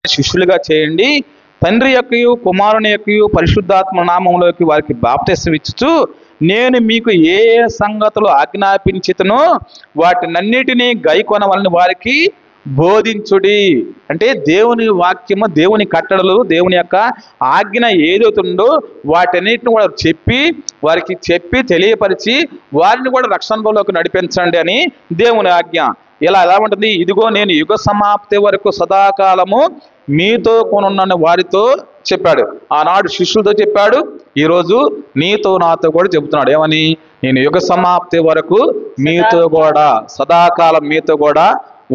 వారిని శిష్యులుగా చేయండి, తండ్రి యొక్కయు కుమారుని యొక్కయు పరిశుద్ధాత్మ నామములోకి వారికి బాప్తిసం ఇచ్చుచు నేను మీకు ఏ ఏ సంగతులు ఆజ్ఞాపించితనో వాటినన్నిటినీ గైకొనవలని వారికి బోధించుడి. అంటే దేవుని వాక్యము, దేవుని కట్టడలు, దేవుని యొక్క ఆజ్ఞ ఏదవుతుందో వాటన్నిటిని కూడా వారికి తెలియపరిచి వారిని కూడా రక్షణలోకి నడిపించండి అని దేవుని ఆజ్ఞ. ఇలా ఎలా ఉంటుంది? ఇదిగో నేను యుగ సమాప్తి వరకు సదాకాలము మీతో కొనున్న వారితో చెప్పాడు. ఆనాడు శిష్యులతో చెప్పాడు, ఈరోజు నీతో నాతో కూడా చెబుతున్నాడు. ఏమని? నేను యుగ సమాప్తి వరకు మీతో కూడా సదాకాలం మీతో కూడా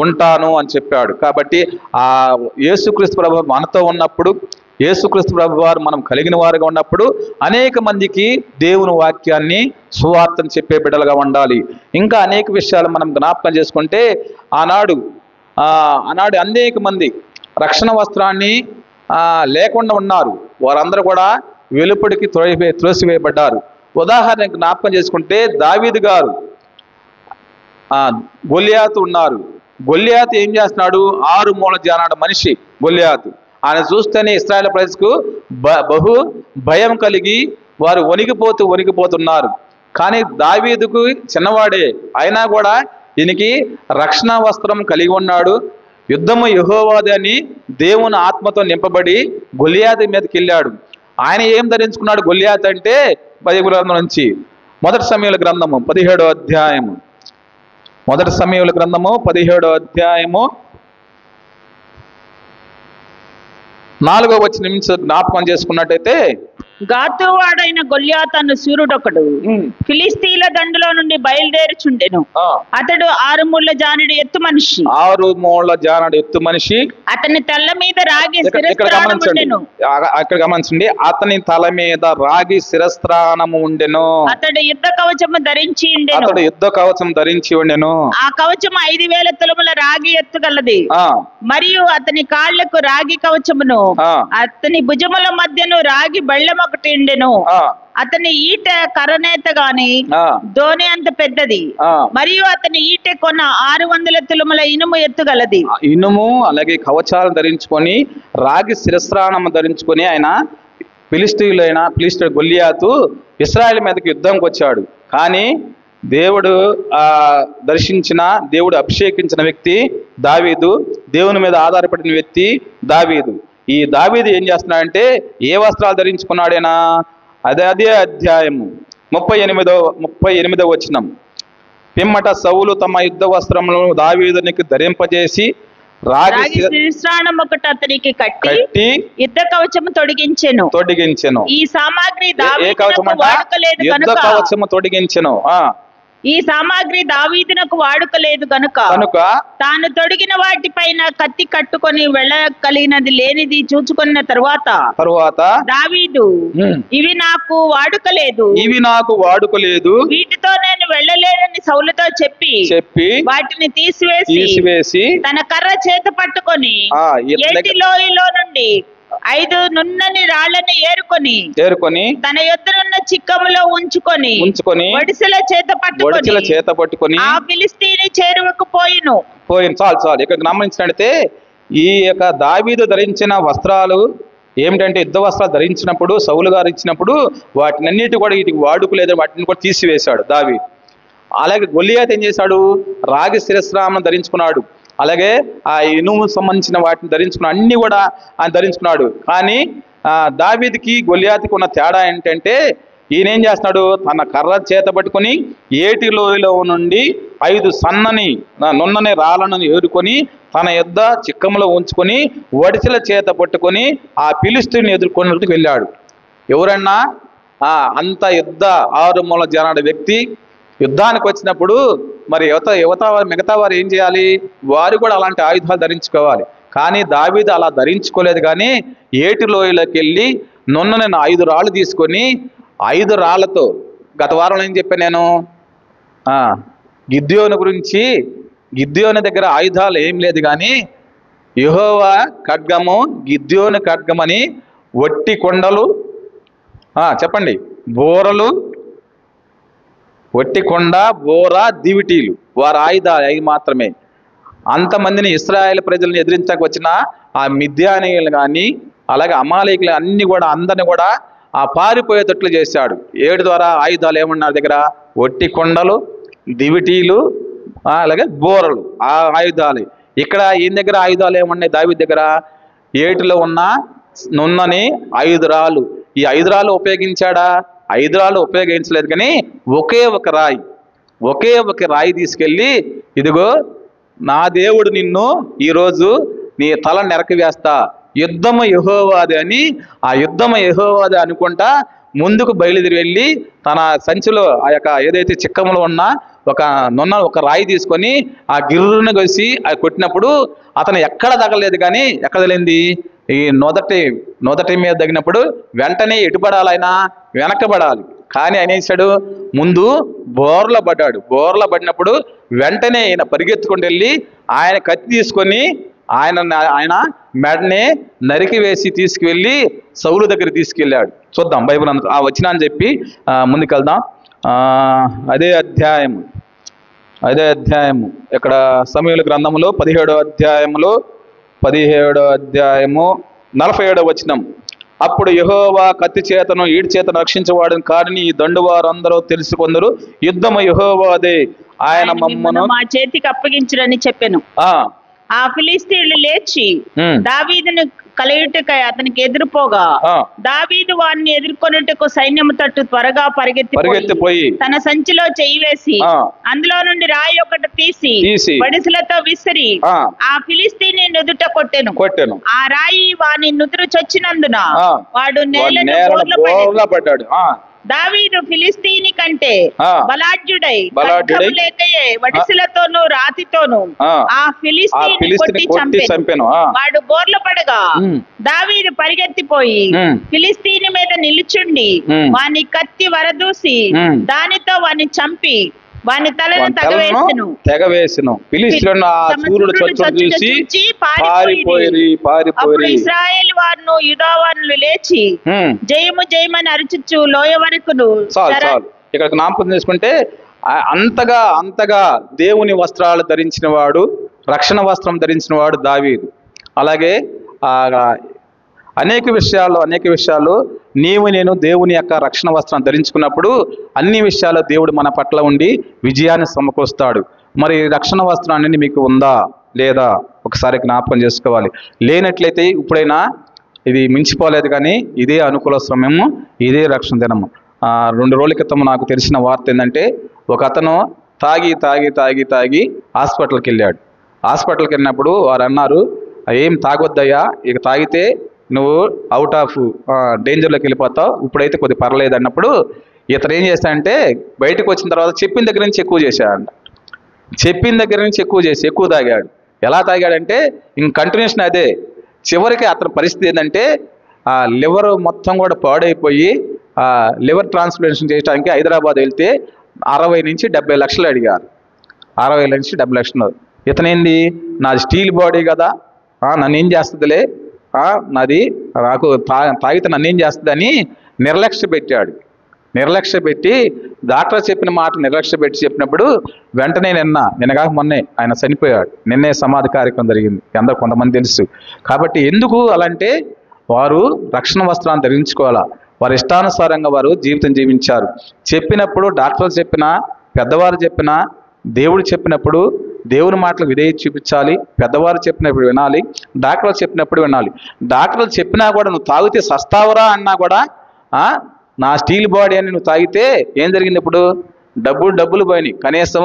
ఉంటాను అని చెప్పాడు. కాబట్టి ఆ యేసుక్రీస్తు ప్రభు మనతో ఉన్నప్పుడు, యేసుక్రీస్తు ప్రభు వారు మనం కలిగిన వారుగా ఉన్నప్పుడు అనేక మందికి దేవుని వాక్యాన్ని, సువార్తను చెప్పే బిడ్డలుగా ఉండాలి. ఇంకా అనేక విషయాలు మనం జ్ఞాపకం చేసుకుంటే ఆనాడు అనేక మంది రక్షణ వస్త్రాన్ని లేకుండా ఉన్నారు. వారందరూ కూడా వెలుపడికి త్రోసివేయబడ్డారు. ఉదాహరణకు జ్ఞాపకం చేసుకుంటే దావీదు గారు, గొల్లియాతు ఉన్నారు. గొల్లియాతు ఏం చేస్తున్నాడు? 6 మూల జానాడు మనిషి గొల్లియాతు. ఆయన చూస్తేనే ఇశ్రాయేలు ప్రజలకు బహు భయం కలిగి వారు వణికిపోతున్నారు. కానీ దావీదుకు చిన్నవాడే అయినా కూడా ఈయనకి రక్షణ వస్త్రం కలిగి ఉన్నాడు. యుద్ధము యెహోవాదే అని దేవుని ఆత్మతో నింపబడి గొల్లియాతు మీదకి వెళ్ళాడు. ఆయన ఏం ధరించుకున్నాడు? గొల్లియాతు అంటే బైబిల్ గ్రంథం నుంచి మొదటి సమూయేలు గ్రంథము 17వ అధ్యాయము, మొదటి సమూయేలు గ్రంథము 17వ అధ్యాయము 4వ వచనం నుంచి జ్ఞాపకం చేసుకున్నట్టయితే, గాతువాడైన గొల్యాతు అను సూర్యుడొకడు ఫిలిస్తీన్ల దండులో నుండి బయలుదేరుచుండెను. అతడు 6 మూళ్ల జానెడు ఎత్తు మనిషి. 6 మూళ్ల జానెడు ఎత్తు మనిషి. అతని తల మీద రాగి శిరస్త్రాణము ఉండెను. అక్కడ గమనించండి, అతని తల మీద రాగి శిరస్త్రాణము ఉండెను. అతడు యుద్ధ కవచము ధరించి ఉండెను. ఆ కవచము 5,000 తులముల రాగి ఎత్తు గలది. మరియు అతని కాళ్లకు రాగి కవచమును, అతని భుజముల మధ్యను రాగి బళ్ళెం ఒకటి ఉండెను. అతని ఈట కర్రనేత గాని ధోని అంత పెద్దది. మరియు అతని ఈట కొన్న 600 తులముల ఇనుము ఎత్తుగలది. ఇనుము అలాగే కవచాలు ధరించుకొని రాగి శిరస్త్రాణము ధరించుకొని ఆయన ఫిలిస్తీయుడు గొల్లియాతు ఇశ్రాయేలు మీదకి యుద్ధంకి వచ్చాడు. కానీ దేవుడు దేవుడు అభిషేకించిన వ్యక్తి దావీదు, దేవుని మీద ఆధారపడిన వ్యక్తి దావీదు. ఈ దావీదు ఏం చేస్తున్నాడంటే ఏ వస్త్రాలు ధరించుకున్నాడేనా? అదే అధ్యాయము 38వ వచనం. పిమ్మట సౌలు తమ యుద్ధ వస్త్రములను దావీదునికి ధరింపజేసి రాగి శిరస్త్రాణం ఒకటి అతనికి కట్టి యుద్ధ కవచము తొడిగించెను. ఈ సామాగ్రి దావీదునకు వాడుకలేదు గనుక తాను తొడిగిన వాటిపైన కత్తి కట్టుకొని వెళ్ళగలిగినది లేనిది చూచుకున్న తరువాత దావీదు ఇవి నాకు వాడుకలేదు, వీటితో నేను వెళ్ళలేనని సౌలుతో చెప్పి వాటిని తీసివేసి తన కర్ర చేత పట్టుకొని ఏటి లోయలో నుండి 5 నున్నని రాళ్లను ఏరుకొని తన యొద్దనున్న చిక్కములో ఉంచుకొని వడిసెల చేత పట్టుకొని ఆ ఫిలిస్తీనీ చేరువకు పోయిను. చాలు ఇక్కడ గమనించినట్లయితే ఈ యొక్క దావీదు ధరించిన వస్త్రాలు ఏమిటంటే యుద్ధ వస్త్రాలు ధరించినప్పుడు, సౌలు గారు ఇచ్చినప్పుడు వాటినన్నిటి కూడా వీటికి వాడుకోలేదు, వాటిని కూడా తీసివేశాడు దావీదు. అలాగే గొల్లియాతు ఏం చేశాడు? రాగి శిరస్త్రాణం ధరించుకున్నాడు. అలాగే ఆ ఇనుము సంబంధించిన వాటిని ధరించుకున్నాడు, అన్ని కూడా ఆయన ధరించుకున్నాడు. కానీ దావీదుకి గొల్లియాతుకి ఉన్న తేడా ఏంటంటే ఈయన ఏం చేస్తున్నాడు? తన కర్ర చేత పట్టుకొని ఏటి లోయలో నుండి 5 నున్నని రాళ్లను ఏరుకొని తన యుద్ధ చిక్కములో ఉంచుకొని వడిసెల చేత పట్టుకొని ఆ ఫిలిస్తీయుని ఎదుర్కొన్నట్టు వెళ్ళాడు. ఎవరన్నా అంత యుద్ధ 6 మూల జానాడు వ్యక్తి యుద్ధానికి వచ్చినప్పుడు మరి మిగతా వారు ఏం చేయాలి? వారు కూడా అలాంటి ఆయుధాలు ధరించుకోవాలి. కానీ దావీదు అలా ధరించుకోలేదు. కానీ ఏటి లోయలోకి వెళ్ళి నున్నని 5 రాళ్ళు తీసుకొని 5 రాళ్లతో, గత వారంలో ఏం చెప్పాను నేను గిద్యోను గురించి, గిద్యోను దగ్గర ఆయుధాలు ఏం లేదు కానీ యెహోవా ఖడ్గము, గిద్యోను ఖడ్గమని వట్టి కొండలు, చెప్పండి, బోరలు, వట్టి కొండ, బోర, దివిటీలు వారి ఆయుధాలు అవి మాత్రమే. అంతమందిని ఇశ్రాయేల్ ప్రజలను ఎదిరించక వచ్చిన ఆ మిద్యానీయులు కానీ అలాగే అమాలేకులు అన్ని కూడా అందరిని కూడా ఆ పారిపోయేటట్లు చేశాడు. 7 ద్వారా ఆయుధాలు ఏమన్నారు దగ్గర? ఒట్టి కొండలు, దివిటీలు, అలాగే బోరలు, ఆ ఆయుధాలు. ఇక్కడ ఈయన దగ్గర ఆయుధాలు ఏమన్నాయి? దావీదు దగ్గర 7లో ఉన్న నున్నని 5 రాళ్ళు. ఈ 5 రాళ్ళు ఉపయోగించాడా? 5 రాళ్ళు ఉపయోగించలేదు, కానీ ఒకే ఒక రాయి తీసుకెళ్ళి, ఇదిగో నా దేవుడు నిన్ను ఈరోజు నీ తల నెరకివేస్తా, యుద్ధము యెహోవాది అని, ఆ యుద్ధము యెహోవాది అనుకుంటా ముందుకు బయలుదేరి వెళ్ళి తన సంచిలో ఆ యొక్క ఏదైతే చిక్కములో ఉన్న ఒక రాయి తీసుకొని ఆ గిర్రును కొసి అది కొట్టినప్పుడు అతను ఎక్కడ తగలేదు, కానీ ఎక్కడ తగిలింది? ఈ నొదటి మీద తగినప్పుడు వెంటనే ఎటుపడాలైనా వెనకబడాలి. కానీ ఆయన వేసాడు, ముందు బోర్ల పడ్డాడు. బోర్ల పడినప్పుడు వెంటనే ఆయన పరిగెత్తుకుంటూ వెళ్ళి ఆయన కత్తి తీసుకొని ఆయన మెడనే నరికి వేసి తీసుకువెళ్ళి సౌలు దగ్గర తీసుకెళ్ళాడు. చూద్దాం బైబిల్ ఆ వచనాన్ని చెప్పి ముందుకెళ్దాం. అదే అధ్యాయము ఇక్కడ సమూయేలు గ్రంథములో 17వ అధ్యాయము 47వ వచనం. అప్పుడు యెహోవా కత్తి చేతను ఈడి చేతను రక్షించేవాడని కాడిని ఈ దండు వారందరూ తెలుసుకొందరు, యుద్ధము యెహోవాదే, ఆయన మమ్మను మా చేతికి అప్పగించుడని చెప్పెను. ఆ ఫిలిష్తీయులు లేచి దావీదును కలయుటకై అతనికి ఎదురుపోగా దావీదు వారిని ఎదుర్కొనుటకు సైన్యము తట్టు త్వరగా పరిగెత్తిపోయి తన సంచిలో చెయ్యి వేసి అందులో నుండి రాయి ఒకటి తీసి బడిసెలతో విసిరి ఆ ఫిలిష్తీయుని నుదుట కొట్టెను. ఆ రాయి వాని నుదురు చొచ్చినందున వాడు నేలను పడ్డాడు. దావీదు ఫిలిష్తీయుని కంటే బలాఢ్యుడై లేకయే వడిసెలతోనూ రాతితోనూ ఆ ఫిలిష్తీయుని కొట్టి చంపెను. వాడు బోర్ల పడగా దావీదు పరిగెత్తిపోయి ఫిలిష్తీయుని మీద నిలుచుండి వాని కత్తి వరదూసి దానితో వాని చంపి వాని తలను తెగవేసెను. ఫిలిష్తీయులను ఆ సూర్యుడు చూసి పారిపోయి ఇశ్రాయేల్ వారును యూదా వారును లేచి జయము జయమని అరుచుచు లోయ వరకును. ఇక్కడ జ్ఞాపకం చేసుకుంటే అంతగా దేవుని వస్త్రాలు ధరించిన వాడు, రక్షణ వస్త్రం ధరించిన వాడు దావీదు. అలాగే అనేక విషయాలు నేను దేవుని యొక్క రక్షణ వస్త్రం ధరించుకున్నప్పుడు అన్ని విషయాలు దేవుడు మన పట్ల ఉండి విజయాన్ని సమకూరుస్తాడు. మరి రక్షణ వస్త్రం అనేది మీకు ఉందా లేదా ఒకసారి జ్ఞాపకం చేసుకోవాలి. లేనట్లయితే ఇప్పుడైనా ఇది మించిపోలేదు, కానీ ఇదే అనుకూల సమయము, ఇదే రక్షణ దినము. 2 రోజుల క్రితం నాకు తెలిసిన వార్త ఏంటంటే, ఒక అతను తాగి హాస్పిటల్కి వెళ్ళాడు. హాస్పిటల్కి వెళ్ళినప్పుడు వారు అన్నారు, ఏం తాగొద్దయ్యా, ఇక తాగితే నువ్వు అవుట్ ఆఫ్ డేంజర్లోకి వెళ్ళిపోతావు, ఇప్పుడైతే కొద్ది పర్లేదు అన్నప్పుడు ఇతను ఏం చేశాడంటే బయటకు వచ్చిన తర్వాత చెప్పిన దగ్గర నుంచి ఎక్కువ చేశాడంట. ఎక్కువ తాగాడు. ఎలా తాగాడంటే ఇంక కంటిన్యూషన్ అదే. చివరికి అతని పరిస్థితి ఏంటంటే లివర్ మొత్తం కూడా పాడైపోయి లివర్ ట్రాన్స్ప్లాంటేషన్ చేయడానికి హైదరాబాద్ వెళ్తే 60 నుంచి 70 లక్షలు అడిగారు. 60 నుంచి 70 లక్షలు. ఇతనేంది, నాది స్టీల్ బాడీ కదా, నన్ను ఏం చేస్తుందిలే, నాకు తాగితే నన్ను ఏం చేస్తుందని నిర్లక్ష్య పెట్టి డాక్టర్ చెప్పిన మాట నిర్లక్ష్య పెట్టి చెప్పినప్పుడు వెంటనే నిన్నగాక మొన్నే ఆయన చనిపోయాడు. నిన్నే సమాధి కార్యక్రమం జరిగింది, అందరూ కొంతమంది తెలుసు. కాబట్టి ఎందుకు అలాంటే వారు రక్షణ వస్త్రాన్ని ధరించుకోవాలా, వారి ఇష్టానుసారంగా వారు జీవితం జీవించారు. చెప్పినప్పుడు డాక్టర్లు చెప్పినా, పెద్దవారు చెప్పినా, దేవుడు చెప్పినప్పుడు దేవుని మాటలు విధేయత చూపించాలి. పెద్దవారు చెప్పినప్పుడు వినాలి, డాక్టర్లు చెప్పినప్పుడు వినాలి. డాక్టర్లు చెప్పినా కూడా నువ్వు తాగితే సస్తావరా అన్నా కూడా నా స్టీల్ బాడీ అని నువ్వు తాగితే ఏం జరిగింది? ఇప్పుడు డబ్బులు పోయినాయి. కనీసం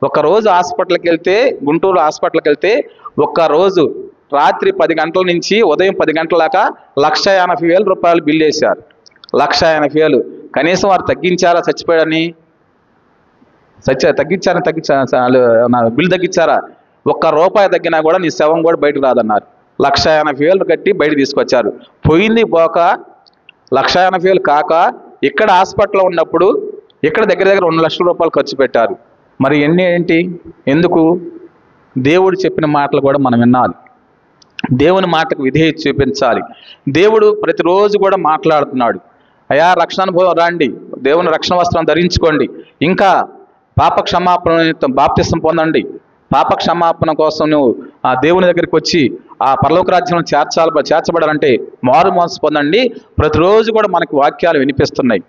ఒకరోజు హాస్పిటల్కి వెళ్తే, గుంటూరు హాస్పిటల్కి వెళ్తే ఒక్కరోజు రాత్రి 10 గంటల నుంచి ఉదయం 10 గంటల దాకా 1,80,000 రూపాయలు బిల్లు వేశారు. 1,80,000. కనీసం వారు తగ్గించారా? చచ్చిపోయాడని బిల్లు తగ్గించారా? ₹1 తగ్గినా కూడా నీ శవం కూడా బయటకు రాదన్నారు. 1,80,000 కట్టి బయట తీసుకొచ్చారు. పోయింది పోక 1,80,000 కాక ఇక్కడ హాస్పిటల్లో ఉన్నప్పుడు ఇక్కడ దగ్గర 2 లక్షల రూపాయలు ఖర్చు పెట్టారు. మరి ఏంటి? ఎందుకు? దేవుడు చెప్పిన మాటలు కూడా మనం వినాలి, దేవుని మాటకు విధేయత చూపించాలి. దేవుడు ప్రతిరోజు కూడా మాట్లాడుతున్నాడు. అయా రక్షణ అనుభవం రండి, దేవుని రక్షణ వస్త్రం ధరించుకోండి, ఇంకా పాప క్షమాపణ బాప్తిసం పొందండి, పాప క్షమాపణ కోసం నువ్వు ఆ దేవుని దగ్గరికి వచ్చి ఆ పరలోక రాజ్యంలో చేర్చబడాలంటే మారు మనసు పొందండి. ప్రతిరోజు కూడా మనకి వాక్యాలు వినిపిస్తున్నాయి.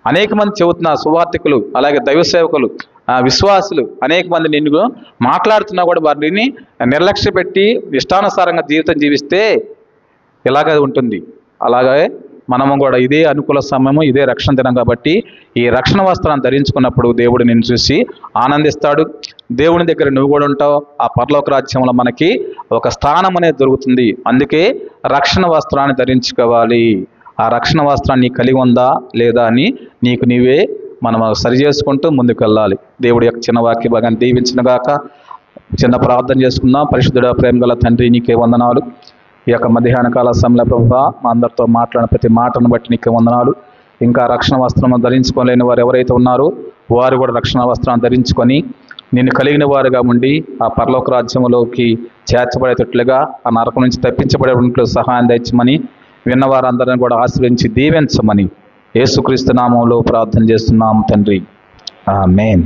అనేక మంది చెబుతున్న సువార్థికులు, అలాగే దైవ సేవకులు, విశ్వాసులు అనేక మంది నిన్ను మాట్లాడుతున్నా కూడా వారిని నిర్లక్ష్య పెట్టి ఇష్టానుసారంగా జీవితం జీవిస్తే ఇలాగే ఉంటుంది. అలాగే మనము కూడా ఇదే అనుకూల సమయము, ఇదే రక్షణ దినం కాబట్టి ఈ రక్షణ వస్త్రాన్ని ధరించుకున్నప్పుడు దేవుడు నిన్ను చూసి ఆనందిస్తాడు. దేవుని దగ్గర నువ్వు కూడా ఉంటావు. ఆ పరలోక రాజ్యంలో మనకి ఒక స్థానం అనేది దొరుకుతుంది. అందుకే రక్షణ వస్త్రాన్ని ధరించుకోవాలి. ఆ రక్షణ వస్త్రాన్ని నీకు కలిగి ఉందా లేదా అని నీకు నీవే మనం సరి చేసుకుంటూ ముందుకు వెళ్ళాలి. దేవుడి యొక్క చిన్న వాక్య భాగాన్ని దీవించిన గాక. చిన్న ప్రార్థన చేసుకుందాం. పరిశుద్ధుడ ప్రేమ గల తండ్రి, నీకే వందనాలు. ఈ యొక్క మధ్యాహ్న కాల సమయంలో ప్రభువా మా అందరితో మాట్లాడిన ప్రతి మాటను బట్టి నీకే వందనాలు. ఇంకా రక్షణ వస్త్రం ధరించుకోలేని వారు ఎవరైతే ఉన్నారో వారు కూడా రక్షణ వస్త్రాన్ని ధరించుకొని నిన్ను కలిగిన వారుగా ఉండి ఆ పరలోక రాజ్యంలోకి చేర్చబడేటట్లుగా, ఆ నరకం నుంచి తప్పించబడేట్లు సహాయం తెచ్చమని, విన్నవారందరిని కూడా ఆశ్రయించి దీవించమని యేసుక్రీస్తు నామంలో ప్రార్థన చేస్తున్నాము తండ్రి. ఆమేన్.